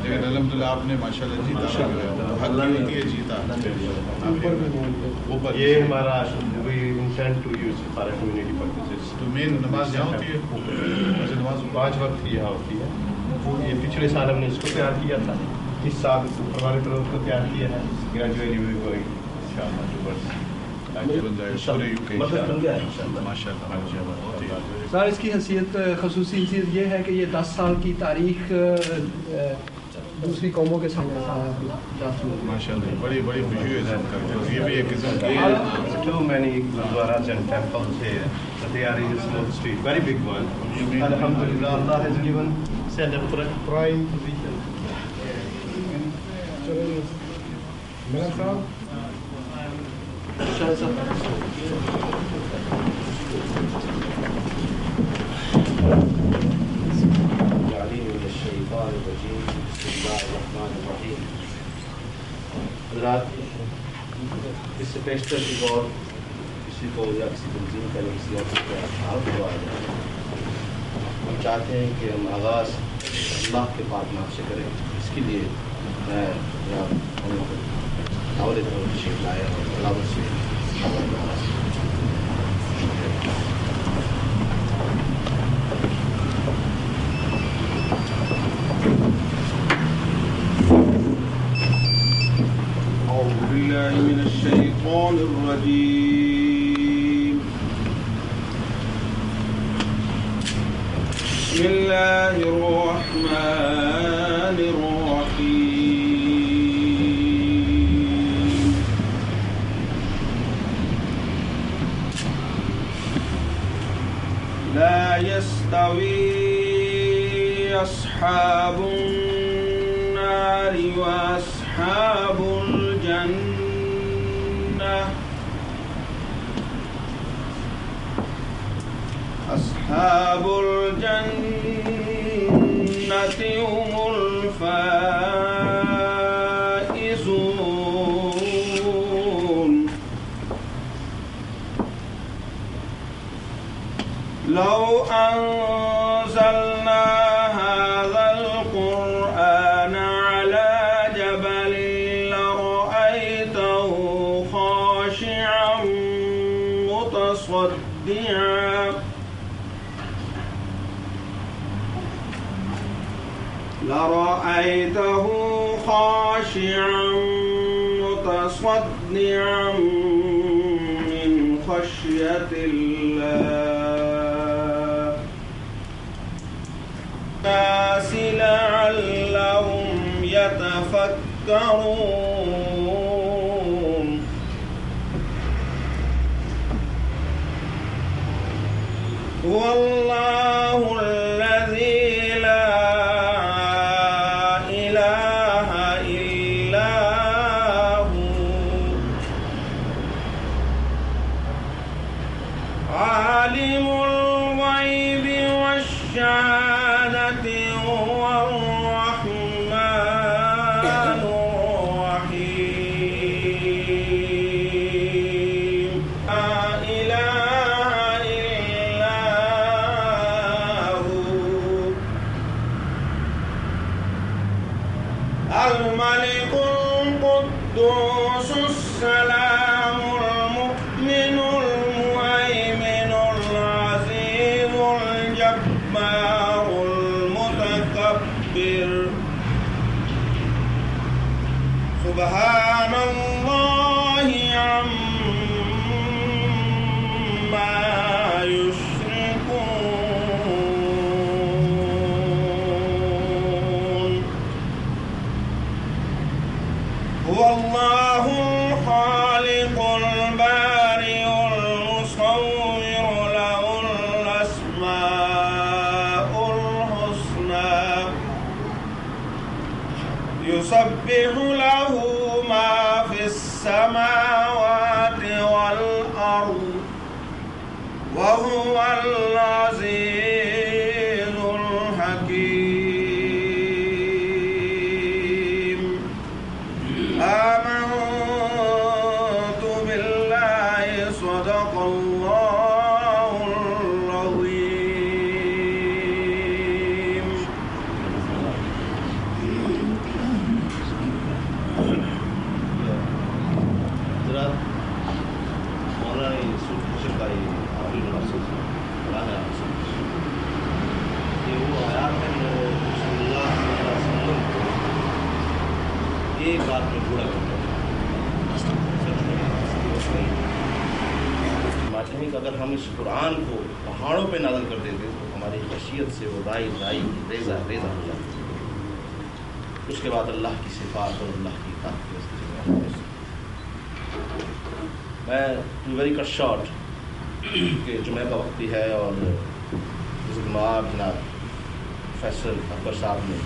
لیکن الحمدللہ آپ نے ماشاءاللہ جیتا اوپر یہ ہمارا we intend to use for community purposes. تو مین نماز یہاں ہوتی ہے، نماز 5 وقت کی یہاں ہوتی ہے. یہ پچھلے سال ہم نے اس کو تیار کیا تھا، اس سال ہماری طرف اس کو تیار کیا ہے. گریجویٹلی وی گوئنگ انشاءاللہ ٹوورڈز سر اس کی حیثیت خصوصی حیثیت یہ ہے کہ یہ 10 سال کی تاریخ دوسری قوموں کے سامنے ماشاءاللہ بڑی بڑی خوشی ہے. یہ بھی ایک قسم کی too many gurdwaras and temples here, but they are in a small street, very big one. Alhamdulillah, Allah has given send a prime position. حضرات، اس سے پیشتر کی غور کسی کو یا کسی تنظیم کا یا کسی اور کو عارف ہوا جائے. ہم چاہتے ہیں کہ ہم آغاز اللہ کے پاک نام سے کریں. اس کے لیے میں دعوت شیخ لائے اور تلاوت سے من الشيطان الرجيم. بسم الله الرحمن الرحيم. لا يستوي أصحاب النار وأصحاب أصحاب الجنة هم الفائزون. لو أنزلنا هذا القرآن على جبل لرأيته خاشعا متصدعا متصدعا من خشية الله. الناس لعلهم يتفكرون. هو الله الذي لا إله إلا هو عالم الغيب والشهادة هو الرحمن الرحيم. لا إله إلا هو الملك القدوس السلام المؤمن المهيمن العزيز الجبار المتكبر. سبحان الله عما يشركون. هو الله الخالق البارئ المصور له الأسماء الحسنى يسبح له ما في السماوات والأرض وهو العزيز الحكيم. آمنت بالله صدق الله العظيم. اس قرآن کو پہاڑوں پہ نازل کر دیتے تو ہماری خشیت سے وہ رائی ریزہ ریزہ ہو جاتی. اس کے بعد اللہ کی صفات اور اللہ کی اطاعت. میں ویری کٹ شارٹ کہ جمعہ کا وقت بھی ہے اور جناب پروفیسر اکبر صاحب نے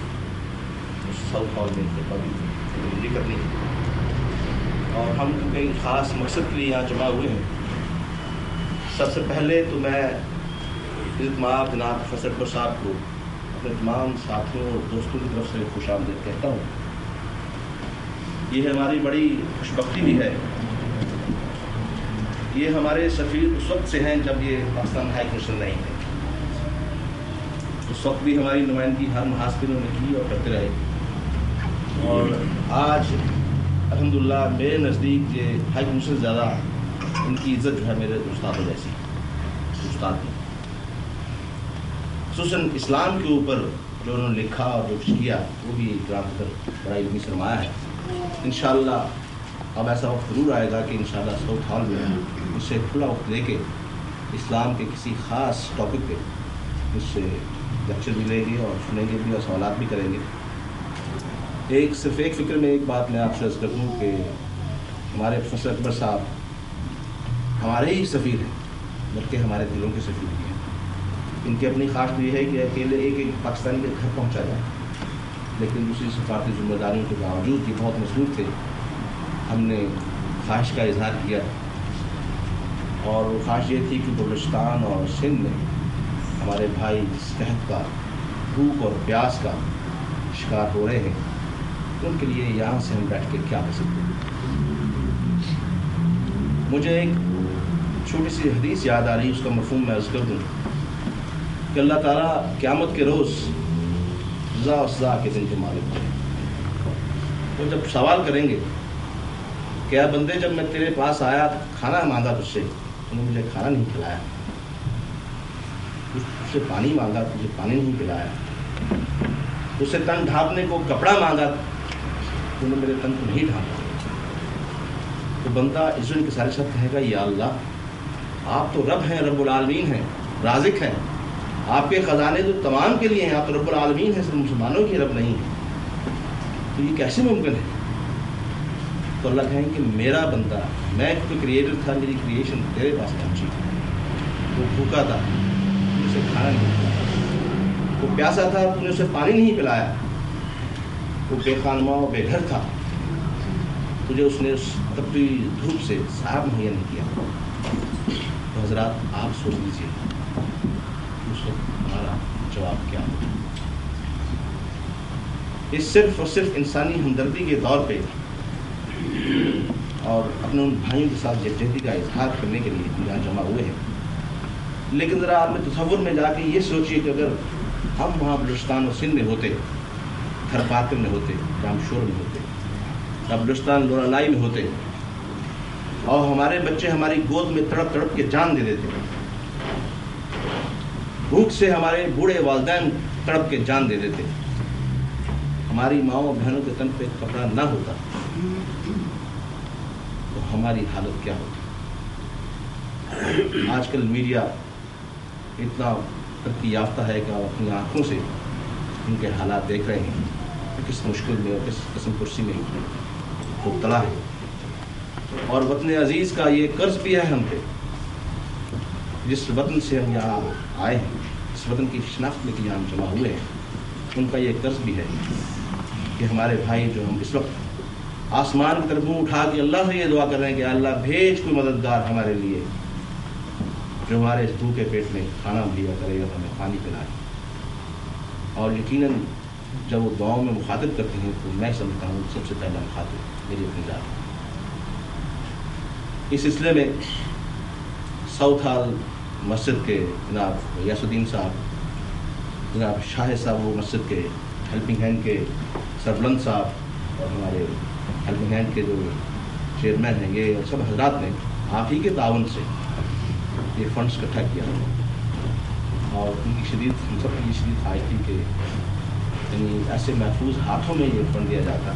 ساؤتھ ہال میں ڈلیوری کرنی ہے اور ہم کئی خاص مقصد کے لیے یہاں جمع ہوئے ہیں. سب سے پہلے تو میں جناب پروفیسر اکبر صاحب کو اپنے تمام ساتھیوں اور دوستوں کی طرف سے خوش آمدید کہتا ہوں. یہ ہماری بڑی خوش بختی بھی ہے. یہ ہمارے سفیر اس وقت سے ہیں جب یہ پاکستان ہائی کمیشن نہیں ہے. اس وقت بھی ہماری نمائندگی ہر محاذ پہ انہوں نے کی اور کرتے رہے. اور آج الحمدللہ میرے نزدیک یہ ہائی کمیشن سے زیادہ ان کی عزت جو ہے میرے استادوں جیسی استاد نے. خصوصاً اسلام کے اوپر جو انہوں نے لکھا اور جو کچھ کیا وہ بھی گرام کر بڑا علمی سرمایہ ہے. انشاءاللہ اب ایسا وقت ضرور آئے گا کہ انشاءاللہ ساؤتھ ہال میں اس سے کھلا وقت لے کے اسلام کے کسی خاص ٹاپک پہ اس سے لیکچر بھی لیں گے اور سنیں گے بھی اور سوالات بھی کریں گے. صرف ایک فکر میں ایک بات میں آپ سے عرض کر دوں کہ ہمارے پروفیسر اکبر صاحب ہمارے ہی سفیر ہیں بلکہ ہمارے دلوں کے سفیر بھی ہیں. ان کی اپنی خواہش یہ ہے کہ اکیلے ایک پاکستانی کے گھر پہنچا جائے لیکن دوسری سفارتی ذمہ داریوں کے باوجود یہ بہت مصروف تھے. ہم نے خواہش کا اظہار کیا اور وہ خواہش یہ تھی کہ بلوچستان اور سندھ میں ہمارے بھائی قحط کا بھوک اور پیاس کا شکار ہو رہے ہیں تو ان کے لیے یہاں سے ہم بیٹھ کے کیا کر سکتے ہیں. مجھے ایک چھوٹی سی حدیث یاد آ رہی اس کا مفہوم میں عرض کر دوں کہ اللہ تعالیٰ قیامت کے روز رضا و سزا کے دن کے مالک ہیں. وہ جب سوال کریں گے کہ اے بندے جب میں تیرے پاس آیا کھانا مانگا تجھ سے تو نے مجھے کھانا نہیں کھلایا, تجھ سے پانی مانگا تجھے پانی نہیں پلایا, تجھ سے تن ڈھانپنے کو کپڑا مانگا تو نے میرے تن کو نہیں ڈھانپا. تو بندہ عزت کے سارے ساتھ کہے گا یا اللہ آپ تو رب ہیں, رب العالمین ہیں, رازق ہیں, آپ کے خزانے تو تمام کے لیے ہیں, آپ تو رب العالمین ہیں, صرف مسلمانوں کی رب نہیں ہے. تو یہ کیسے ممکن ہے؟ تو اللہ کہیں کہ میرا بندہ, میں تو کریٹر تھا, میری کریشن تیرے پاس پہنچی, وہ بھوکا تھا تو اسے کھانا نہیں کھلایا, وہ پیاسا تھا تو نے اسے پانی نہیں پلایا, وہ بے خانماں و بے گھر تھا تجھے اس نے اس تپتی دھوپ سے سایہ مہیا نہیں کیا. تو حضرات آپ سوچ لیجیے اس وقت ہمارا جواب کیا ہوگا. اس صرف اور صرف انسانی ہمدردی کے طور پہ اور اپنے ان بھائیوں کے ساتھ یکجہتی کا اظہار کرنے کے لیے یہاں جمع ہوئے ہیں. لیکن ذرا آپ نے تصور میں جا کے یہ سوچیے کہ اگر ہم وہاں بلوچستان اور سندھ میں ہوتے, گھر پاتر میں ہوتے, رامشور میں ہوتے, یا بلوچستان لورالائی میں ہوتے اور ہمارے بچے ہماری گود میں تڑپ تڑپ کے جان دے دیتے, بھوک سے ہمارے بوڑھے والدین تڑپ کے جان دے دیتے, ہماری ماؤں اور بہنوں کے تن پہ کپڑا نہ ہوتا تو ہماری حالت کیا ہوتی. آج کل میڈیا اتنا ترقی یافتہ ہے کہ آپ اپنی آنکھوں سے ان کے حالات دیکھ رہے ہیں, کس مشکل میں اور کس قسم کرسی میں مبتلا ہے. اور وطن عزیز کا یہ قرض بھی ہے ہم پہ, جس وطن سے ہم یہاں آئے ہیں, اس وطن کی شناخت لے کے یہاں ہم جمع ہوئے ہیں, ان کا یہ قرض بھی ہے کہ ہمارے بھائی جو ہم اس وقت آسمان کی طرف منہ اٹھا کے اللہ سے یہ دعا کر رہے ہیں کہ اللہ بھیج کوئی مددگار ہمارے لیے جو ہمارے اس بھوکے پیٹ میں کھانا مہیا کرے اور ہمیں پانی پلائے. اور یقیناً جب وہ دعاؤں میں مخاطب کرتے ہیں تو میں سمجھتا ہوں سب سے پہلا مخاطب میری اپنی ذات. اس سلسلے میں ساؤتھ ہال مسجد کے جناب یاس الدین صاحب, جناب شاہ صاحب وہ مسجد کے ہیلپنگ ہینڈ کے سربلند صاحب اور ہمارے ہیلپنگ ہینڈ کے جو چیئرمین ہیں, یہ سب حضرات نے آپ ہی کے تعاون سے یہ فنڈس اکٹھا کیا اور ان کی شدید ہم سب کی شدید خواہش تھی کہ یعنی ایسے محفوظ ہاتھوں میں یہ فنڈ دیا جاتا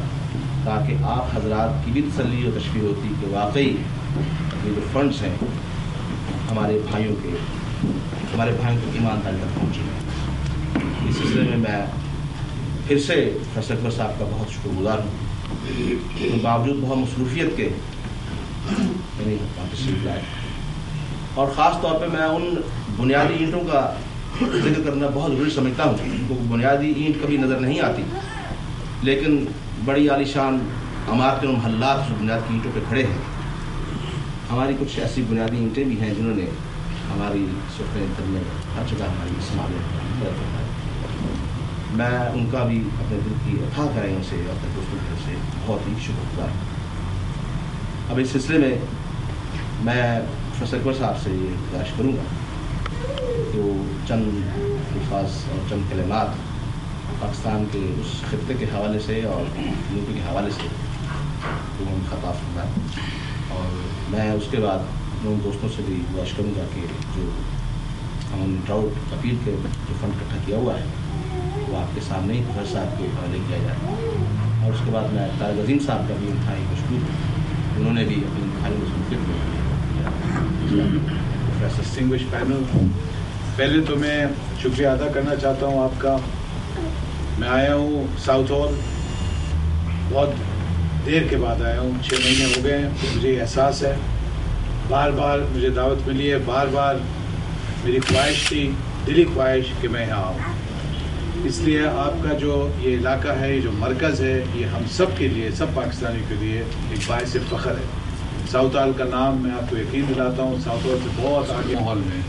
تاکہ آپ حضرات کی بھی تسلی و تشفیع ہوتی کہ واقعی یہ جو فنڈس ہیں ہمارے بھائیوں کو ایمانداری تک پہنچی ہے۔ اس سلسلے میں میں پھر سے پروفیسر اکبر صاحب کا بہت شکر گزار ہوں، باوجود بہت مصروفیت کے تشریف لائے، اور خاص طور پہ میں ان بنیادی اینٹوں کا ذکر کرنا بہت ضروری سمجھتا ہوں، کیونکہ بنیادی اینٹ کبھی نظر نہیں آتی، لیکن بڑی عالیشان عمارتیں اور محلات جو بنیاد کی اینٹوں پہ کھڑے ہیں، ہماری کچھ ایسی بنیادی اینٹیں بھی ہیں جنہوں نے ہماری سفر میں ہر جگہ ہماری سنبھالے۔ میں ان کا بھی اپنے دل کی اتھاہ گہرائیوں سے اور اپنے دوستوں کی طرف سے بہت ہی شکر گزار ہوں۔ اب اس سلسلے میں میں پروفیسر اکبر صاحب سے یہ گزارش کروں گا کہ وہ چند الفاظ اور چند کلمات پاکستان کے اس خطے کے حوالے سے اور ملک کے حوالے سے وہ ہم خطاب فرمائیں، اور میں اس کے بعد ان دوستوں سے بھی گزارش کروں گا کہ جو ہم ٹراؤٹ اپیل کے جو فنڈ اکٹھا کیا ہوا ہے وہ آپ کے سامنے ہی پروفیسر صاحب کے حوالے کیا جائے، اور اس کے بعد میں طارق عظیم صاحب کا بھی انتہائی مشکور ہوں، انہوں نے بھی اپنی انتہائی مصروفیت میں ڈسٹنگوش پینل، پہلے تو میں شکریہ ادا کرنا چاہتا ہوں آپ کا۔ میں آیا ہوں ساؤتھ ہال، بہت دیر کے بعد آیا ہوں، 6 مہینے ہو گئے ہیں۔ مجھے احساس ہے، بار بار مجھے دعوت ملی ہے، بار بار میری خواہش تھی، دلی خواہش کہ میں یہاں آؤں۔ اس لیے آپ کا جو یہ علاقہ ہے، یہ جو مرکز ہے، یہ ہم سب کے لیے، سب پاکستانیوں کے لیے ایک باعث فخر ہے۔ ساؤتھ ہال کا نام میں آپ کو یقین دلاتا ہوں، ساؤتھ ہال سے بہت آگے ماحول میں،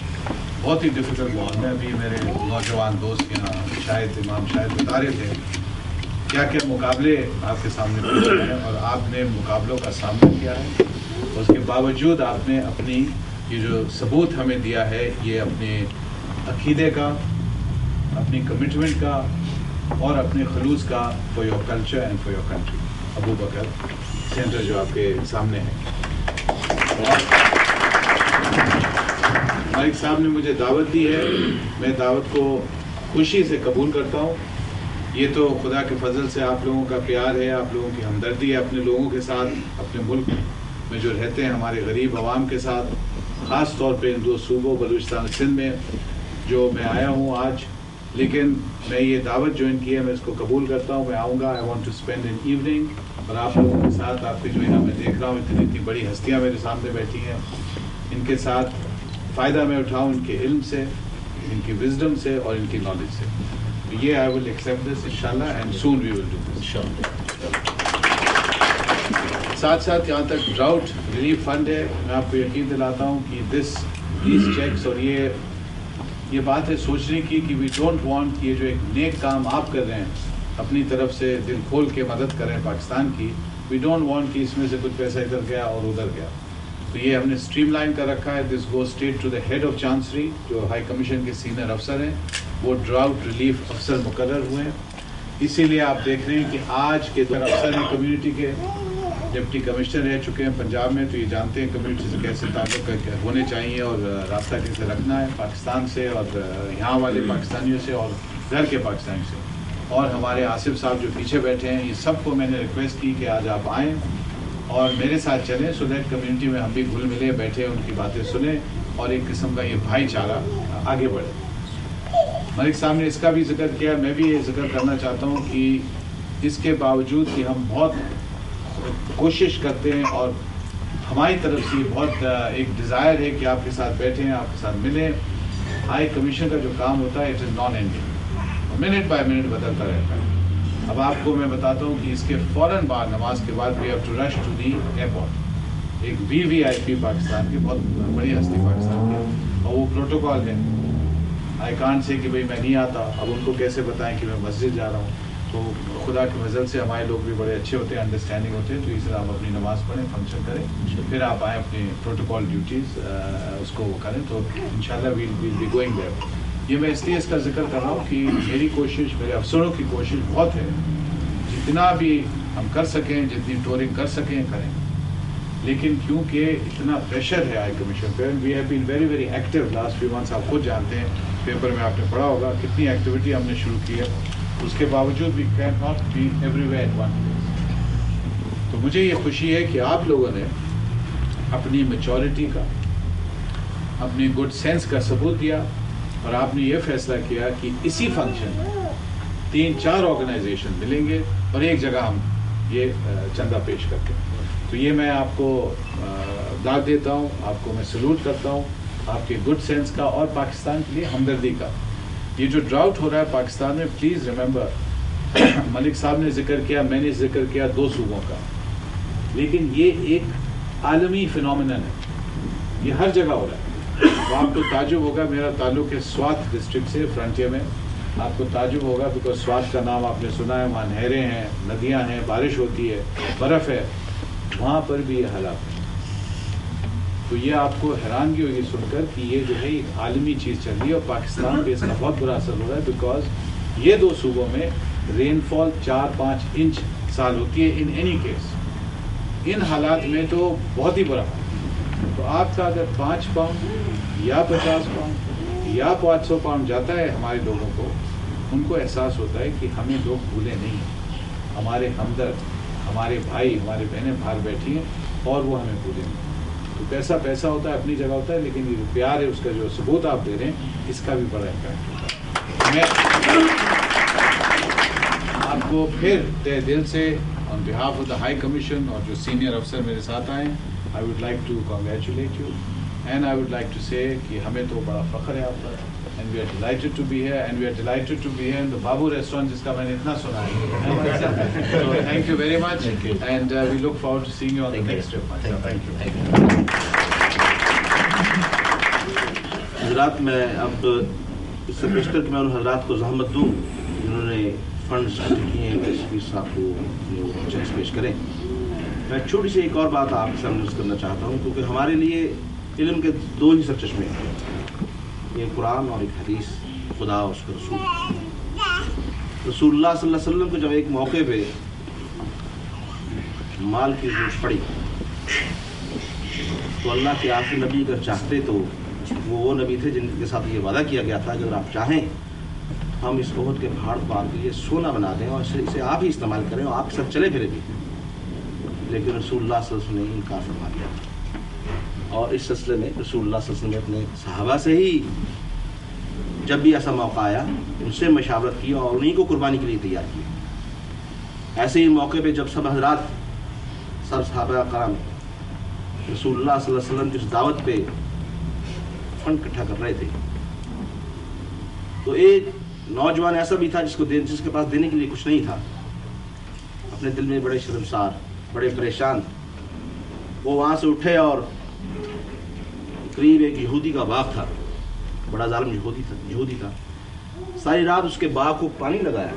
بہت ہی ڈیفیکلٹ ماحول میں۔ ابھی میرے نوجوان دوست یہاں امام شاہد بتا رہے تھے کیا کیا مقابلے آپ کے سامنے پیش ہیں، اور آپ نے مقابلوں کا سامنا کیا ہے، اس کے باوجود آپ نے اپنی یہ جو ثبوت ہمیں دیا ہے، یہ اپنے عقیدے کا، اپنی کمٹمنٹ کا اور اپنے خلوص کا، for your culture and for your country. Abu Bakr center جو آپ کے سامنے ہے، مالک صاحب نے مجھے دعوت دی ہے، میں دعوت کو خوشی سے قبول کرتا ہوں۔ یہ تو خدا کے فضل سے آپ لوگوں کا پیار ہے، آپ لوگوں کی ہمدردی ہے اپنے لوگوں کے ساتھ، اپنے ملک میں جو رہتے ہیں ہمارے غریب عوام کے ساتھ، خاص طور پہ ان 2 صوبوں بلوچستان اور سندھ میں جو میں آیا ہوں آج۔ لیکن میں یہ دعوت جوائن کی ہے، میں اس کو قبول کرتا ہوں، میں آؤں گا۔ I want to spend an evening, اور آپ لوگوں کے ساتھ، آپ کے جو یہاں میں دیکھ رہا ہوں اتنی بڑی ہستیاں میرے سامنے بیٹھی ہیں، ان کے ساتھ فائدہ میں اٹھاؤں، ان کے علم سے، ان کی وزڈم سے اور ان کی نالج سے۔ یہ آئی ول ایکسیپٹ دس انشاءاللہ، and soan we will do this انشاءاللہ۔ ساتھ ساتھ جہاں تک ڈراؤٹ ریلیف فنڈ ہے، میں آپ کو یقین دلاتا ہوں کہ دیز چیکس، اور یہ بات ہے سوچنے کی کہ وی ڈونٹ وانٹ، یہ جو ایک نیک کام آپ کر رہے ہیں، اپنی طرف سے دل کھول کے مدد کریں پاکستان کی، وی ڈونٹ وانٹ کہ اس میں سے کچھ پیسہ ادھر گیا اور ادھر گیا۔ تو یہ ہم نے اسٹریم لائن کر رکھا ہے۔ This go straight to the head of chancery, جو ہائی کمیشن کے سینئر افسر ہیں، وہ ڈراؤٹ ریلیف افسر مقرر ہوئے ہیں۔ اسی لیے آپ دیکھ رہے ہیں کہ آج کے جو افسر ہیں کمیونٹی کے، ڈپٹی کمشنر رہ چکے ہیں پنجاب میں، تو یہ جانتے ہیں کمیونٹی سے کیسے تعلق ہونے چاہیے اور رابطہ کیسے رکھنا ہے پاکستان سے، اور یہاں والے پاکستانیوں سے اور گھر کے پاکستانی سے۔ اور ہمارے آصف صاحب جو پیچھے بیٹھے ہیں، یہ سب کو میں نے ریکویسٹ کی کہ آج آپ آئیں اور میرے ساتھ چلیں، سو دیٹ کمیونٹی میں ہم بھی گھل ملے، بیٹھے ان کی باتیں سنیں، اور ایک قسم کا یہ بھائی چارہ آگے بڑھے۔ ملک صاحب نے اس کا بھی ذکر کیا، میں بھی یہ ذکر کرنا چاہتا ہوں کہ اس کے باوجود کہ ہم بہت کوشش کرتے ہیں اور ہماری طرف سے بہت ایک ڈیزائر ہے کہ آپ کے ساتھ بیٹھیں، آپ کے ساتھ ملیں، ہائی کمیشن کا جو کام ہوتا ہے it is naan ending, minute by minute بدلتا رہتا ہے۔ اب آپ کو میں بتاتا ہوں کہ اس کے فوراً بعد، نماز کے بعد، we have to rush to the airport. ایک VVIP پاکستان کی بہت بڑی ہستی پاکستان کی، اور وہ پروٹوکال ہے، آئی کانٹ سے کہ بھائی میں نہیں آتا، اب ان کو کیسے بتائیں کہ میں مسجد جا رہا ہوں۔ تو خدا کی فضل سے ہمارے لوگ بھی بڑے اچھے ہوتے ہیں، انڈرسٹینڈنگ ہوتے ہیں، تو اس طرح آپ اپنی نماز پڑھیں، فنکشن کریں، پھر آپ آئیں اپنی پروٹوکال ڈیوٹیز اس کو وہ کریں، تو انشاءاللہ ویل بی گوئنگ دیئر۔ یہ میں اس لیے اس کا ذکر کر رہا ہوں کہ میری کوشش، میرے افسروں کی کوشش بہت ہے، جتنا بھی ہم کر سکیں، جتنی ٹورنگ کر سکیں کریں، لیکن کیونکہ اتنا پریشر ہے ہائی کمیشن پہ، we have been very very active last few months. آپ خود جانتے ہیں، پیپر میں آپ نے پڑھا ہوگا کتنی ایکٹیویٹی ہم نے شروع کی ہے، اس کے باوجود بھی can not be everywhere at one place. تو مجھے یہ خوشی ہے کہ آپ لوگوں نے اپنی میچورٹی کا، اپنی گڈ سینس کا ثبوت دیا اور آپ نے یہ فیصلہ کیا کہ اسی فنکشن میں 3-4 آرگنائزیشن ملیں گے اور ایک جگہ ہم یہ چندہ پیش کرتے ہیں. تو یہ میں آپ کو داد دیتا ہوں, آپ کو میں سلوٹ کرتا ہوں آپ کے گڈ سینس کا اور پاکستان کے لیے ہمدردی کا. یہ جو ڈراؤٹ ہو رہا ہے پاکستان میں, پلیز ریممبر ملک صاحب نے ذکر کیا, میں نے ذکر کیا 2 صوبوں کا, لیکن یہ ایک عالمی فنومینن ہے, یہ ہر جگہ ہو رہا ہے. تو آپ کو تعجب ہوگا, میرا تعلق ہے سوات ڈسٹرکٹ سے, فرنٹیئر میں. آپ کو تعجب ہوگا بیکاز سوات کا نام آپ نے سنا ہے, وہاں نہریں ہیں, ندیاں ہیں, بارش ہوتی ہے, برف ہے, وہاں پر بھی یہ حالات ہے. تو یہ آپ کو حیرانگی ہوگی سن کر کہ یہ جو ہے ایک عالمی چیز چل رہی ہے اور پاکستان پہ اس کا بہت برا اثر ہو رہا ہے, بیکاز یہ 2 صوبوں میں رین فال 4-5 انچ سال ہوتی ہے ان اینی کیس. ان حالات میں تو بہت ہی برا. تو آپ کا اگر 5 پاؤنڈ یا 50 پاؤنڈ یا 500 پاؤنڈ جاتا ہے ہمارے لوگوں کو, ان کو احساس ہوتا ہے کہ ہمیں لوگ بھولے نہیں, ہمارے ہمدرد, ہمارے بھائی, ہمارے بہنیں باہر بیٹھی ہیں اور وہ ہمیں بھولے نہیں. تو پیسہ ہوتا ہے, اپنی جگہ ہوتا ہے, لیکن یہ جو پیار ہے اس کا جو ثبوت آپ دے رہے ہیں, اس کا بھی بڑا امپیکٹ ہوتا ہے. میں آپ کو پھر تہ دل سے on behalf of the high commission اور جو سینئر افسر میرے ساتھ آئے, I would like to congratulate you and I would like to say کہ ہمیں تو بڑا فخر ہے آپ پر, and we are delighted to be here and we are delighted to be here in the Babu restaurant جس کا میں نے اتنا سنا ہے. So thank you very much and we look forward to seeing you on the next trip. Thank you. حضرات, میں اب اس سے بیشتر کہ میں ان حضرات کو زحمت دوں جنہوں نے فنڈز کیے ہیں کہ اسپیس صاحب کو چیکس پیش کریں. میں چھوٹی سی ایک اور بات آپ کے سامنے کرنا چاہتا ہوں, کیونکہ ہمارے لیے علم کے 2 ہی سرچشمے ہیں, ایک قرآن اور ایک حدیث, خدا اور اس کے رسول. رسول اللہ صلی اللہ علیہ وسلم کو جب ایک موقع پہ مال کی ضرورت پڑی تو اللہ کے آخری نبی اگر چاہتے تو وہ نبی تھے جن کے ساتھ یہ وعدہ کیا گیا تھا کہ اگر آپ چاہیں ہم اس احد کے پہاڑ کو آپ کے لیے سونا بنا دیں اور اسے آپ ہی استعمال کریں اور آپ کے ساتھ چلے پھرے بھی. لیکن رسول اللہ صلی اللہ علیہ وسلم نے انکار فرما دیا, اور اس سلسلے میں رسول اللہ صلی اللہ علیہ وسلم نے اپنے صحابہ سے ہی جب بھی ایسا موقع آیا ان سے مشاورت کی اور انہیں کو قربانی کے لیے تیار کیا. ایسے ہی موقع پہ جب سب حضرات, سب صحابہ کرام رسول اللہ صلی اللہ علیہ وسلم کی اس دعوت پہ فنڈ اکٹھا کر رہے تھے, تو ایک نوجوان ایسا بھی تھا جس کے پاس دینے کے لیے کچھ نہیں تھا, اپنے دل میں بڑے شرمسار, بڑے پریشان. وہ وہاں سے اٹھے اور قریب ایک یہودی کا باغ تھا, بڑا ظالم یہودی تھا. ساری رات اس کے باغ کو پانی لگایا,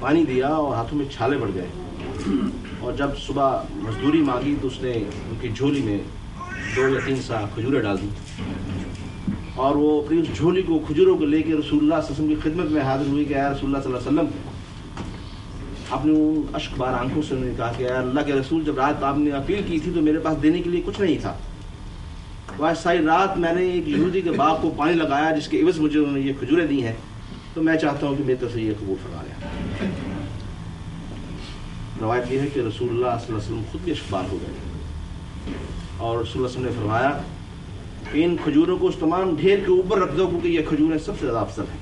پانی دیا اور ہاتھوں میں چھالے پڑ گئے. اور جب صبح مزدوری مانگی تو اس نے ان کی جھولی میں 2 یا 3 سا کھجوریں ڈال دی, اور وہ اپنی اس جھولی کو, کھجوروں کو لے کے رسول اللہ صلی اللہ علیہ وسلم کی خدمت میں حاضر ہوئی کہ اے رسول اللہ صلی اللہ علیہ وسلم. آپ نے ان اشک بار آنکھوں سے انہوں نے کہا کہ اے اللہ کے رسول, جب رات آپ نے اپیل کی تھی تو میرے پاس دینے کے لیے کچھ نہیں تھا, تو آج ساری رات میں نے ایک یہودی کے باغ کو پانی لگایا جس کے عوض مجھے انہوں نے یہ کھجوریں دی ہیں, تو میں چاہتا ہوں کہ میری طرف سے یہ قبول فرما لیں. روایت یہ ہے کہ رسول اللہ صلی اللہ علیہ وسلم خود بھی اشک بار ہو گئے اور رسول اللہ صلی اللہ علیہ وسلم نے فرمایا کہ ان کھجوروں کو اس تمام ڈھیر کے اوپر رکھ دو کیونکہ یہ کھجوریں سب سے زیادہ افضل ہیں.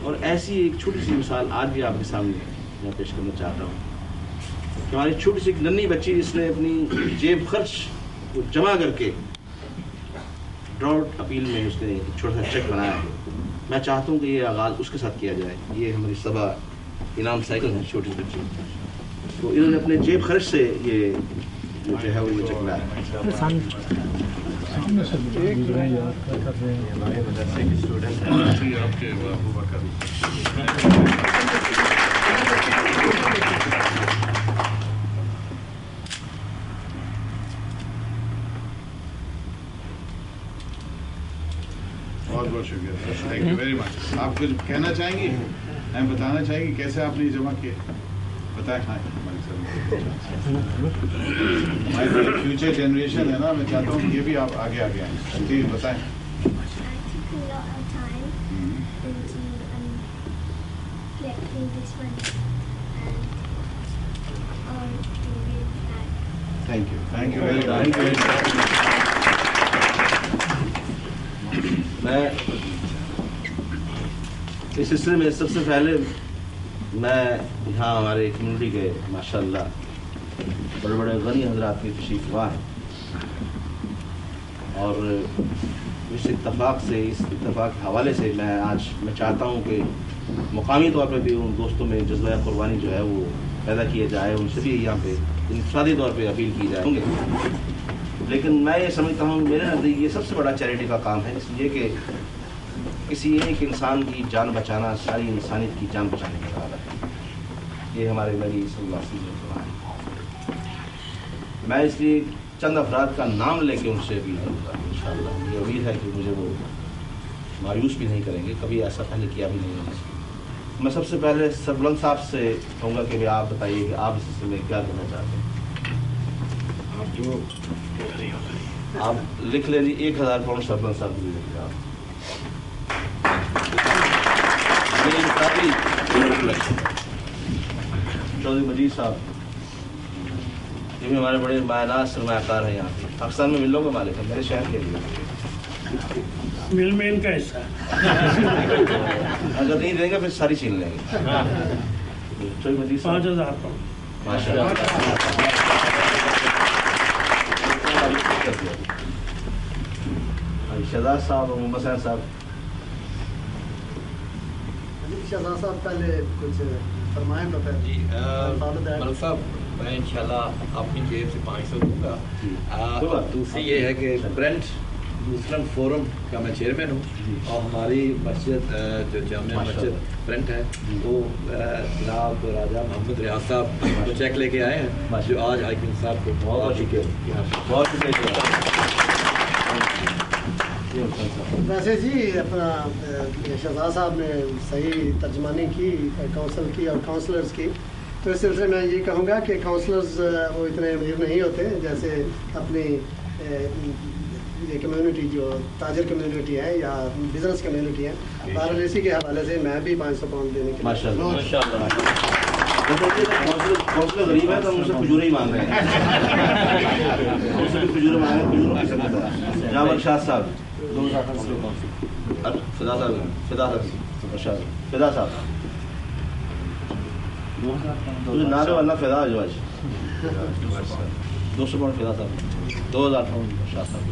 اور ایسی ایک چھوٹی سی مثال آج بھی آپ کے سامنے میں پیش کرنا چاہتا ہوں کہ ہماری چھوٹی سی ایک ننھی بچی جس نے اپنی جیب خرچ کو جمع کر کے ڈراؤٹ اپیل میں اس نے ایک چھوٹا سا چیک بنایا ہے. میں چاہتا ہوں کہ یہ آغاز اس کے ساتھ کیا جائے. یہ ہماری سبا انعام سائیکل ہے چھوٹی سی بچی, تو انہوں نے اپنے جیب خرچ سے یہ جو ہے وہ چیک بنایا. ہمارے مدرسے کے اسٹوڈنٹ ہیں آپ کے ابو بکر. بہت بہت شکریہ, تھینک یو ویری مچ. آپ کچھ کہنا چاہیں گی, ہمیں بتانا چاہیں گی کیسے آپ نے جمع کیے, بتائیں. ہماری فیوچر جنریشن ہے نا, میں چاہتا ہوں کہ یہ بھی آپ آگے آگے آئیں. جی بتائیں. Thank you very much. میں اس سلسلے میں سب سے پہلے میں یہاں ہمارے کمیونٹی کے ماشاءاللہ بڑے بڑے غنی حضرات کی تشریف فرما ہے، اور اس اتفاق کے حوالے سے میں چاہتا ہوں کہ مقامی طور پہ بھی ان دوستوں میں جذبہ قربانی جو ہے وہ پیدا کیا جائے، ان سے بھی یہاں پہ انفرادی طور پہ اپیل کی جائے گے. لیکن میں یہ سمجھتا ہوں میرے نزدیک یہ سب سے بڑا چیریٹی کا کام ہے، اس لیے کہ کسی ایک انسان کی جان بچانا ساری انسانیت کی جان بچانے کے برابر ہے. یہ ہمارے نبی صلی اللہ علیہ وسلم نے فرمایا. میں اس لیے چند افراد کا نام لے کے ان سے اپیل کروں گا. انشاءاللہ یہ امید ہے کہ مجھے وہ مایوس بھی نہیں کریں گے، کبھی ایسا پہلے کیا بھی نہیں ہے. میں سب سے پہلے سربلند صاحب سے کہوں گا کہ آپ بتائیے کہ آپ اس سلسلے میں کیا کہنا چاہتے ہیں. آپ لکھ لیں جی 1000 پاؤنڈ سربلند صاحب بھی لکھ لیں آپ. چودھری مجید صاحب یہ بھی ہمارے بڑے مایانات سرمایہ کار ہیں یہاں. پاکستان میں ملوں گا مالک ہے میرے شہر کے لیے، مل میں ان کا حصہ ہے. اگر نہیں دیں گے پھر ساری چھین لیں گے. چودھری مجید صاحب 5000 پاؤنڈ. ماشاء اللہ. شہزاد صاحب اور محمد حسین صاحب. شہزاد صاحب پہلے کچھ فرمائیں تو پھر جی ملک صاحب میں انشاءاللہ اپنی جیب سے 500 دوں گا. دوسری یہ ہے کہ برنٹ مسلم فورم کا میں چیئرمین ہوں، اور ہماری مسجد جو جامع مسجد برنٹ ہے وہ جناب راجہ محمد ریاض صاحب وہ چیک لے کے آئے ہیں جو آج حاکم صاحب کو بہت شکریہ. ویسے جی اپنا شہزاد صاحب نے صحیح ترجمانی کی کونسل کی اور کونسلرز کی، تو اس سلسلے میں یہ کہوں گا کہ کونسلرز وہ اتنے امیر نہیں ہوتے جیسے اپنی یہ کمیونٹی جو تاجر کمیونٹی ہے یا بزنس کمیونٹی ہے. بہرحال اسی کے حوالے سے میں بھی 500 پاؤنڈ دینے کے کونسلر غریب ہے تو ہم سے کھجورے ہی مانگ رہے ہیں. کھجورے مانگ رہے ہیں. جناب ارشاد صاحب، فدا صاحب نہ تو اللہ فدا جو آج 200 پاؤنڈ فدا صاحب. 2000 پاؤنڈ ارشاد صاحب.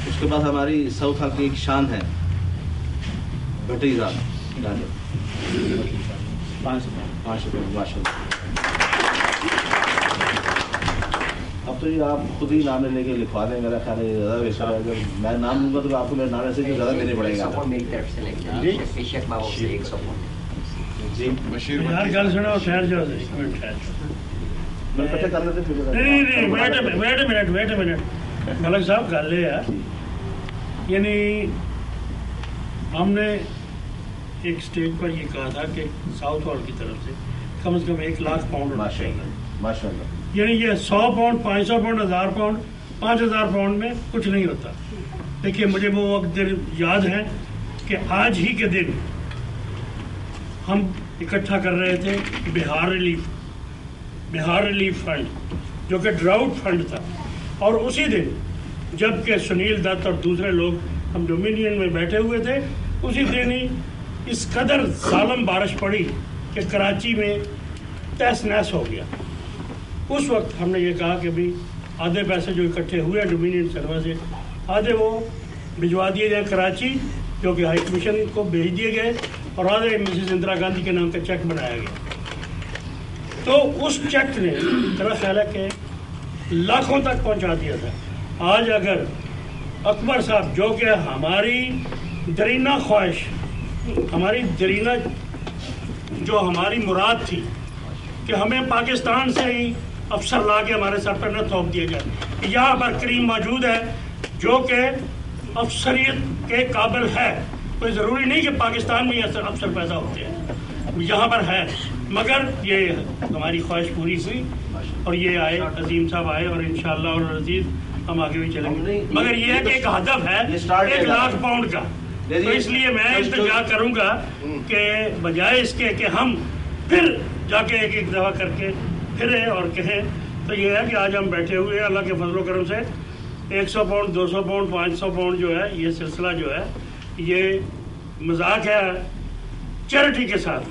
اس کے بعد ہماری ساؤتھ ہال کی ایک شان ہے بھٹی صاحب 500 ماشاء اللہ. اب تو یہ آپ خود ہی نام لے کے لکھوا دیں. میرا خیال ہے زیادہ بہتر ہے. اگر میں نام لوں گا تو آپ کو میرا نام ایسے زیادہ دینے پڑیں گے. جی یار گل سنو ٹھہر جاؤ. میں کٹھے کر لیتے نہیں ویٹ اے منٹ ملک صاحب گل یہ ہے، یعنی ہم نے ایک اسٹیج پر یہ کہا تھا کہ ساؤتھ ہال کی طرف سے کم از کم 1 لاکھ پاؤنڈ ہونا چاہیے. ماشاء اللہ. یعنی یہ 100 پاؤنڈ 500 پاؤنڈ 1000 پاؤنڈ 5000 پاؤنڈ میں کچھ نہیں ہوتا. دیکھیے مجھے وہ وقت دن یاد ہے کہ آج ہی کے دن ہم اکٹھا کر رہے تھے بہار ریلیف فنڈ جو کہ ڈراؤٹ فنڈ تھا، اور اسی دن جب کہ سنیل دت اور دوسرے لوگ ہم ڈومینین میں بیٹھے ہوئے تھے، اسی دن ہی اس قدر ظالم بارش پڑی کہ کراچی میں تہس نہس ہو گیا. اس وقت ہم نے یہ کہا کہ بھی آدھے پیسے جو اکٹھے ہوئے ڈومینین سروا سے آدھے وہ بھجوا دیے جائیں کراچی جو کہ ہائی کمیشن کو بھیج دیے گئے، اور آدھے مسز اندرا گاندھی کے نام کا چیک بنایا گیا. تو اس چیک نے میرا خیال ہے کہ لاکھوں تک پہنچا دیا تھا. آج اگر اکبر صاحب جو کہ ہماری درینہ خواہش، ہماری درینہ جو ہماری مراد تھی کہ ہمیں پاکستان سے ہی افسر لا کے ہمارے سر پر نہ تھوپ دیا جائے، یہاں پر کریم موجود ہے جو کہ افسریت کے قابل ہے. کوئی ضروری نہیں کہ پاکستان میں افسر پیدا ہوتے ہیں، یہاں پر ہے. مگر یہ ہماری خواہش پوری ہوئی اور یہ آئے، عظیم صاحب آئے، اور انشاءاللہ اور عزیز ہم آگے بھی چلیں گے. مگر یہ ہے کہ ایک ہدف ہے 1 لاکھ پاؤنڈ کا. تو اس لیے میں التجا کروں گا کہ بجائے اس کے کہ ہم پھر جا کے ایک دفعہ کر کے پھریں اور کہیں تو یہ ہے کہ آج ہم بیٹھے ہوئے ہیں اللہ کے فضل و کرم سے 100 پاؤنڈ 200 پاؤنڈ 500 پاؤنڈ جو ہے یہ سلسلہ جو ہے یہ مذاق ہے چیریٹی کے ساتھ.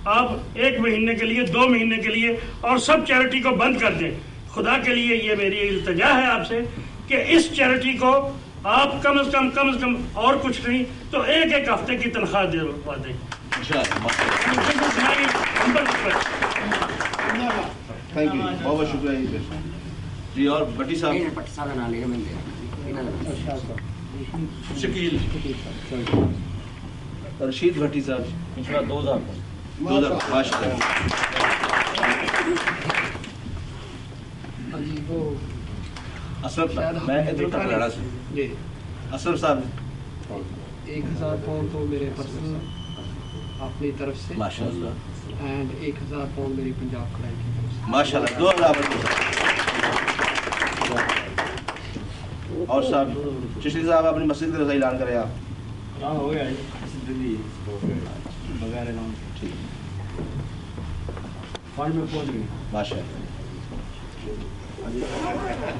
آپ 1 مہینے کے لیے 2 مہینے کے لیے اور سب چیریٹی کو بند کر دیں. خدا کے لیے یہ میری التجا ہے آپ سے کہ اس چیریٹی کو آپ کم از کم اور کچھ نہیں تو 1 ہفتے کی تنخواہ دلوا دیں. تھینک یو، بہت بہت شکریہ جی. اور بٹی صاحب شکیل رشید بھٹی صاحب 2000 ماشاء اللہ. اسرف میں ادھر تک لڑا سے جی اسرف صاحب 1000 پاؤنڈ تو میرے پرسنل اپنی طرف سے ماشاء اللہ اینڈ 1000 پاؤنڈ میری پنجاب کڑائی کی طرف سے ماشاء اللہ 2000. اور صاحب چشتی صاحب اپنی مسجد کا اعلان کریں آپ. ہو گیا فنڈ میں پہنچ گئی ماشاء اللہ.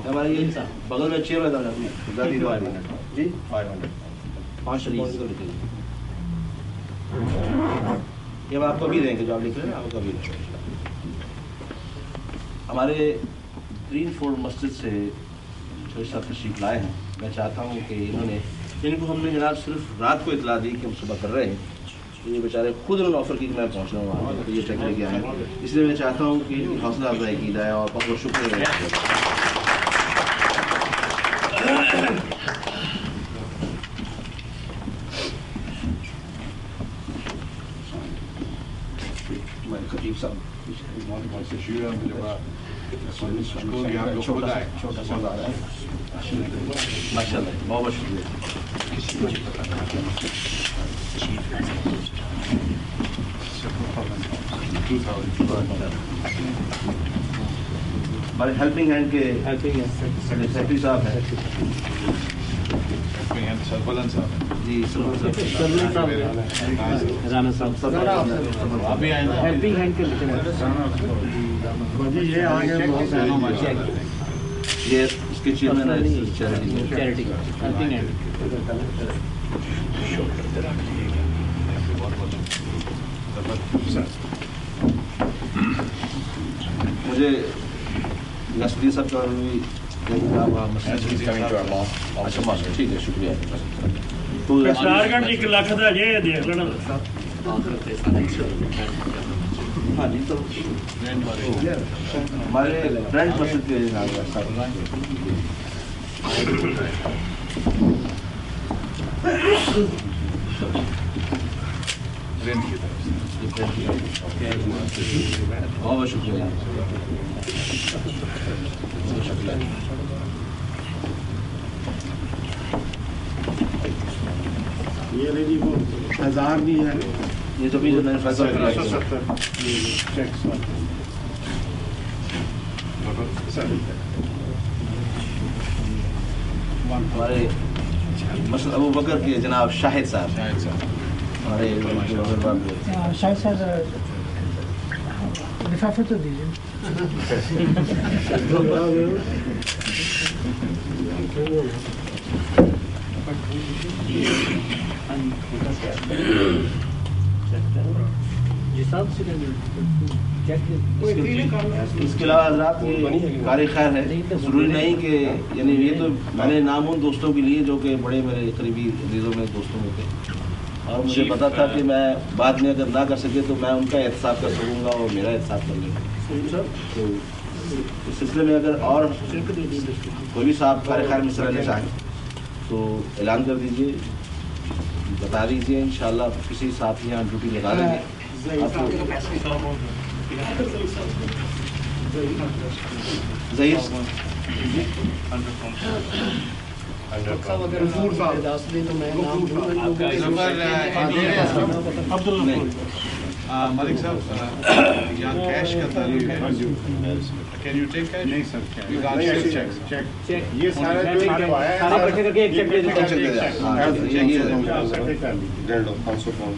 ہمارے یہ بغل میں چیئر میں جی 500 یہ ہم آپ کو بھی دیں گے جو آپ لکھ رہے ہیں آپ کو بھی دیں گے. ہمارے گرین فورڈ مسجد سے جو صاحب تشریف لائے ہیں میں چاہتا ہوں کہ ان کو ہم نے جناب صرف رات کو اطلاع دی کہ ہم صبح کر رہے ہیں. یہ بیچارے خود انہوں نے آفر کی کہ میں پہنچ رہا ہوں وہاں تو یہ چیک لے کے آئے ہیں. اس لیے میں چاہتا ہوں کہ حوصلہ افزائی کی جائے اور بہت بہت شکریہ. خطیب صاحب ماشاء اللہ بہت بہت شکریہ. ہمارے ہیلپنگ ہینڈ کے سیکرٹری صاحب ہیں سربلند صاحب جی ابھی آئے نا ہیلپنگ ہینڈ کے یہ آگے یہ اس کے چیئرمین ہیں چیریٹی ہیلپنگ ہینڈ. مجھے نسلی صاحب کا بھی اچھا ٹھیک ہے شکریہ. تو 4 گھنٹے 1 لاکھ دا یہ دیکھ لینا. ہاں جی تو ہمارے فرینڈ مسجد کے بہت شکریہ. یہ رہی وہ 1000 بھی ہے یہ تو بھی جو میں نے فیصلہ کیا ہمارے مسجد ابو بکر کے جناب شاہد صاحب ہمارے شاہد صاحب لفافہ تو دیجیے. اس کے علاوہ حضرات کار خیر ہے ضروری نہیں کہ یعنی یہ تو میں نے نامون دوستوں کے لیے جو کہ بڑے میرے قریبی عزیزوں میں دوستوں میں تھے اور مجھے پتا تھا کہ میں بعد میں اگر نہ کر سکے تو میں ان کا احتساب کر سکوں گا اور میرا احتساب کر لیں گا. تو اس سلسلے میں اگر اور کوئی بھی صاحب کار خیر میں رہنا چاہیں تو اعلان کر دیجیے بتا دیجیے انشاءاللہ کسی ساتھ یہاں ڈیوٹی لگا دیں گے. ملک صاحب یہاں کیش کا تعلق ہے کین یو ٹیک کیش؟ نہیں سر یو کانٹ چیک یہ سارا جو آیا ہے 500 پاؤنڈ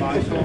500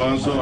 500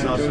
700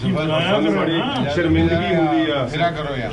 ਸਾਨੂੰ ਬੜੀ ਸ਼ਰਮਿੰਦਗੀ ਹੁੰਦੀ ਆ। ਫਿਰਾ ਕਰੋ ਯਾਰ,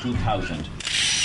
2000।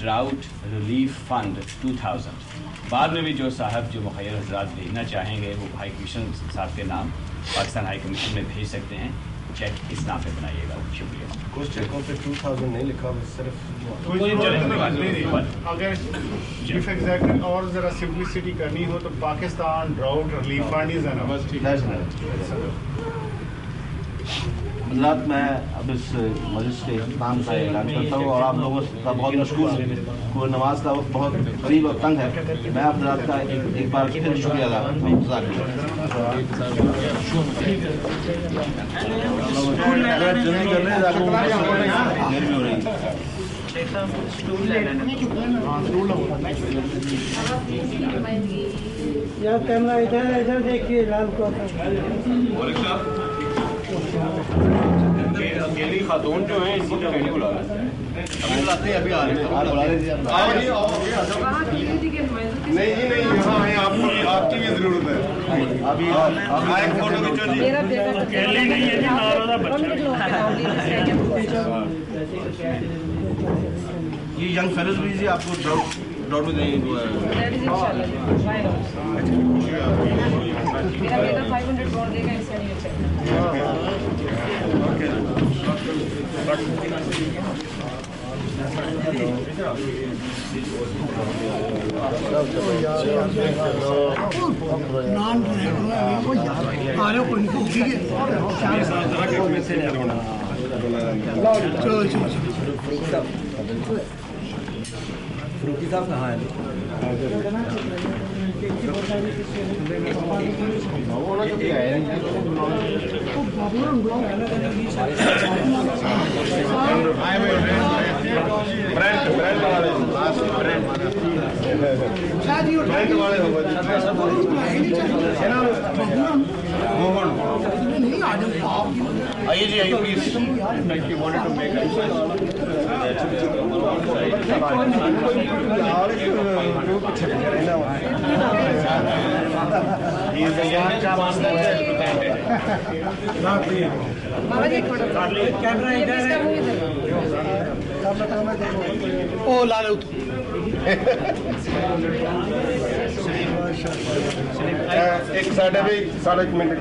Drought relief fund 2000. بعد میں بھی جو صاحب جو مخیر حضرات بھیجنا چاہیں گے وہ ہائی کمیشن صاحب کے نام پاکستان ہائی کمیشن میں بھیج سکتے ہیں. چیک اس نام پہ بنائیے گا. شکریہ. کچھ چیکوں پہ 2000 نہیں لکھا, صرف اگر چیف ایگزیکٹو اور ذرا سمپلسٹی کرنی ہو تو Pakistan drought relief fund is enough. حضرات, میں اب اس مجلس کے اختتام کا اعلان کرتا ہوں اور آپ لوگوں کا بہت مشکور ہوں. کوئی نماز کا وقت بہت قریب اور تنگ ہے. میں آپ حضرات کا ایک بار پھر شکریہ ادا کرتا ہوں. کیمرہ ادھر دیکھیے لال کو. اکیلی خاتون جو ہیں اسی کو پہلے بلا رہے ہیں. ابھی آ رہے ہیں. نہیں یہاں ہے, آپ کی بھی ضرورت ہے. ابھی ایک فوٹو کھینچو جی. اکیلی نہیں ہے جی, ناروا بچہ. یہ ینگ فیلوز بھی جی آپ کو ڈراؤٹ میں دیں گے. فروکی صاحب کہاں ہیں؟ آئیے جی, آئیے پلیز. ایک ساڈے بھی ساڑھے ایک منٹ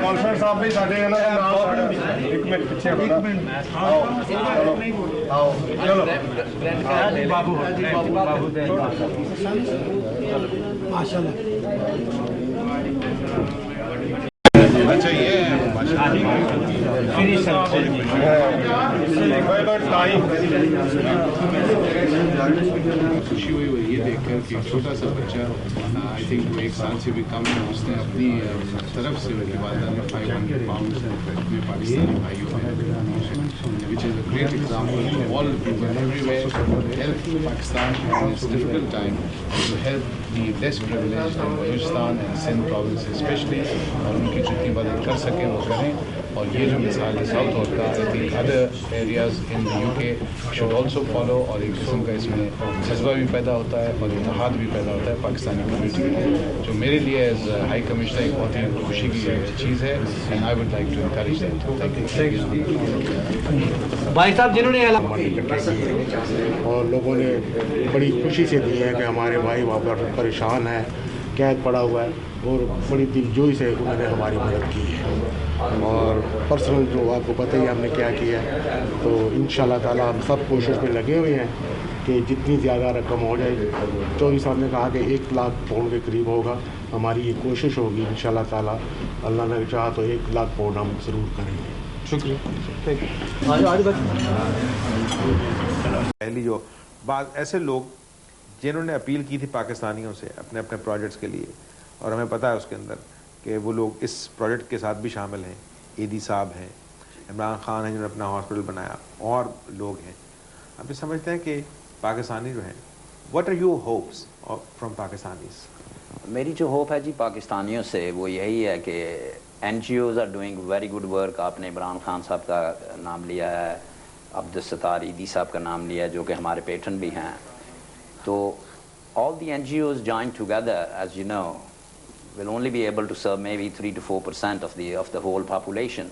کانفرنس صاحب بھی ساڈے ایک منٹ پیچھے چلو. اچھا یہ خوشی ہوئی وہ یہ دیکھ کر کہ ایک چھوٹا سا بچہ آئی تھنک وہ 1 سال سے بھی کم ہے, اس نے اپنی طرف سے ان کی والدہ نے 500 پاؤنڈ اپنے پاکستانی بھائیوں میں which is a great example to all people everywhere to help Pakistan in this difficult time and to help the less privileged in Balochistan and Sindh province especially, اور ان کی جتنی مدد کر سکیں وہ کریں. اور یہ جو مثال ہے ساؤتھ ہال کا, I think other areas in you کے شوڈ آلسو فالو, اور ایک قسم کا اس میں جذبہ بھی پیدا ہوتا ہے اور اتحاد بھی پیدا ہوتا ہے پاکستانی کمیونٹی میں, جو میرے لیے ایز ہائی کمشنر ایک بہت ہی خوشی کی چیز ہے. And I would like to encourage that. Thank you بھائی صاحب جنہوں نے اور لوگوں نے بڑی خوشی سے دی ہے کہ ہمارے بھائی وہاں پر پریشان ہے, قید پڑا ہوا ہے, اور بڑی دلجوئی سے انہوں نے ہماری مدد کی ہے. اور پرسنل جو آپ کو پتہ ہی ہم نے کیا کیا ہے, تو انشاءاللہ تعالی ہم سب کوشش میں لگے ہوئے ہیں کہ جتنی زیادہ رقم ہو جائے. چودھری صاحب نے کہا کہ 1 لاکھ پاؤنڈ کے قریب ہوگا. ہماری یہ کوشش ہوگی انشاءاللہ تعالی, اللہ نے چاہا تو 1 لاکھ پاؤنڈ ہم ضرور کریں گے. شکریہ. پہلی جو بعض ایسے لوگ جنہوں نے اپیل کی تھی پاکستانیوں سے اپنے اپنے پروجیکٹس کے لیے, اور ہمیں پتہ ہے اس کے اندر کہ وہ لوگ اس پروجیکٹ کے ساتھ بھی شامل ہیں. ایدی صاحب ہیں, عمران خان ہیں جنہوں نے اپنا ہاسپٹل بنایا, اور لوگ ہیں. آپ یہ سمجھتے ہیں کہ پاکستانی جو ہیں, what are your hopes from Pakistanis? میری جو ہوپ ہے جی پاکستانیوں سے وہ یہی ہے کہ NGOs are doing very good work. آپ نے عمران خان صاحب کا نام لیا ہے, عبدالستار ایدی صاحب کا نام لیا ہے جو کہ ہمارے پیٹرن بھی ہیں. تو all the NGOs joined together, as you know, will only be able to serve maybe 3 to 4% of the whole population.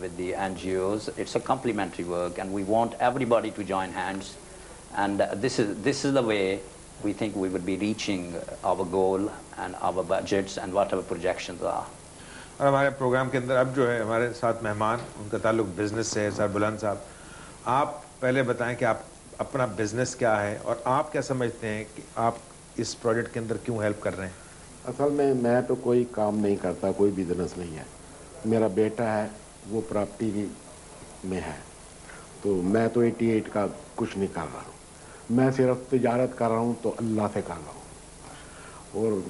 with the NGOs. It's a complementary work, and we want everybody to join hands. And this is the way we think we would be reaching our goal and our budgets and whatever projections are. اور ہمارے programme کے اندر اب جو ہے ہمارے ساتھ مہمان، ان کا تعلق بزنس سے ہے. سر بلند صاحب، آپ پہلے بتائیں کہ آپ اپنا بزنس کیا ہے اور آپ کیا سمجھتے ہیں کہ آپ اس پروجیکٹ کے اندر کیوں ہیلپ کر رہے ہیں؟ اصل میں تو کوئی کام نہیں کرتا، کوئی بزنس نہیں ہے. میرا بیٹا ہے وہ پراپرٹی میں ہے، تو میں تو 88 کا کچھ نہیں کر رہا ہوں. میں صرف تجارت کر رہا ہوں تو اللہ سے کر رہا ہوں. اور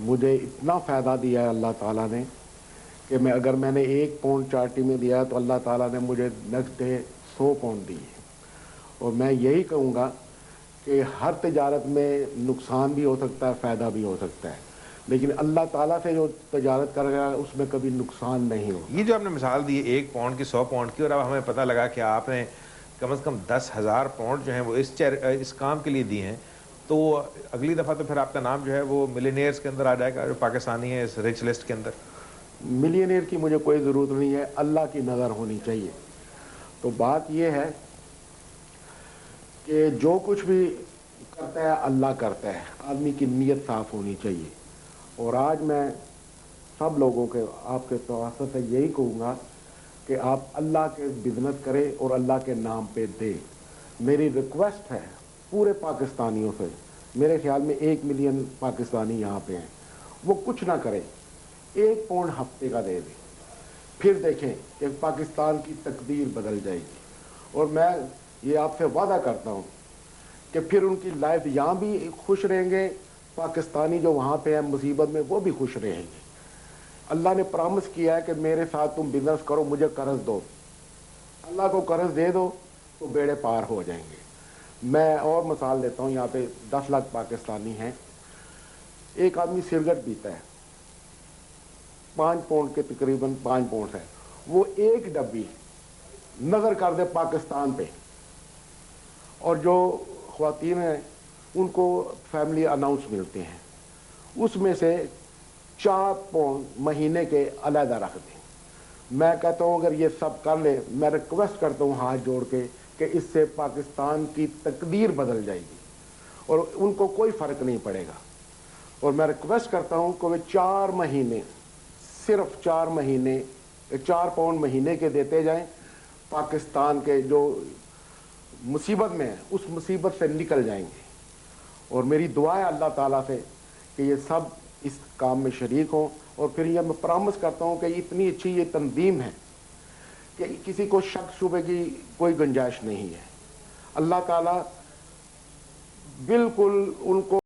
مجھے اتنا فائدہ دیا ہے اللہ تعالیٰ نے کہ اگر میں نے 1 پاؤنڈ چارٹی میں دیا تو اللہ تعالیٰ نے مجھے نیکسٹ ڈے 100 پاؤنڈ دیے. اور میں یہی کہوں گا کہ ہر تجارت میں نقصان بھی ہو سکتا ہے، فائدہ بھی ہو سکتا ہے، لیکن اللہ تعالیٰ سے جو تجارت کر رہا ہے اس میں کبھی نقصان نہیں ہو. یہ جو آپ نے مثال دی 1 پاؤنڈ کی 100 پاؤنڈ کی، اور اب ہمیں پتہ لگا کہ آپ نے کم از کم 10,000 پاؤنڈ جو ہیں وہ اس کام کے لیے دی ہیں، تو اگلی دفعہ تو پھر آپ کا نام جو ہے وہ ملینئرز کے اندر آ جائے گا جو پاکستانی ہے اس رچ لسٹ کے اندر. ملینئر کی مجھے کوئی ضرورت نہیں ہے، اللہ کی نظر ہونی چاہیے. تو بات یہ ہے کہ جو کچھ بھی کرتا ہے اللہ کرتا ہے، آدمی کی نیت صاف ہونی چاہیے. اور آج میں سب لوگوں کے آپ کے توسط سے یہی کہوں گا کہ آپ اللہ کے بزنس کریں اور اللہ کے نام پہ دیں. میری ریکویسٹ ہے پورے پاکستانیوں سے، میرے خیال میں 1 ملین پاکستانی یہاں پہ ہیں، وہ کچھ نہ کریں، 1 پاؤنڈ ہفتے کا دے دیں، پھر دیکھیں کہ پاکستان کی تقدیر بدل جائے گی. اور میں یہ آپ سے وعدہ کرتا ہوں کہ پھر ان کی لائف یہاں بھی خوش رہیں گے، پاکستانی جو وہاں پہ ہیں مصیبت میں وہ بھی خوش رہیں گے. اللہ نے پرامس کیا ہے کہ میرے ساتھ تم بزنس کرو، مجھے قرض دو. اللہ کو قرض دے دو تو بیڑے پار ہو جائیں گے. میں اور مثال دیتا ہوں، یہاں پہ 10 لاکھ پاکستانی ہیں. ایک آدمی سگریٹ پیتا ہے، 5 پاؤنڈ کے تقریباً 5 پاؤنڈ ہے، وہ 1 ڈبی نظر کر دے پاکستان پہ، اور جو خواتین ہیں ان کو فیملی اناؤنس ملتے ہیں، اس میں سے 4 پاؤنڈ مہینے کے علیحدہ رکھ دیں. میں کہتا ہوں اگر یہ سب کر لے، میں ریکویسٹ کرتا ہوں ہاتھ جوڑ کے کہ اس سے پاکستان کی تقدیر بدل جائے گی اور ان کو کوئی فرق نہیں پڑے گا. اور میں ریکویسٹ کرتا ہوں کہ وہ 4 مہینے، صرف 4 مہینے 4 پاؤنڈ مہینے کے دیتے جائیں. پاکستان کے جو مصیبت میں ہیں اس مصیبت سے نکل جائیں گے. اور میری دعا ہے اللہ تعالیٰ سے کہ یہ سب اس کام میں شریک ہوں. اور پھر یہ میں پرامس کرتا ہوں کہ اتنی اچھی یہ تنظیم ہے کہ کسی کو شک شبے کی کوئی گنجائش نہیں ہے. اللہ تعالیٰ بالکل ان کو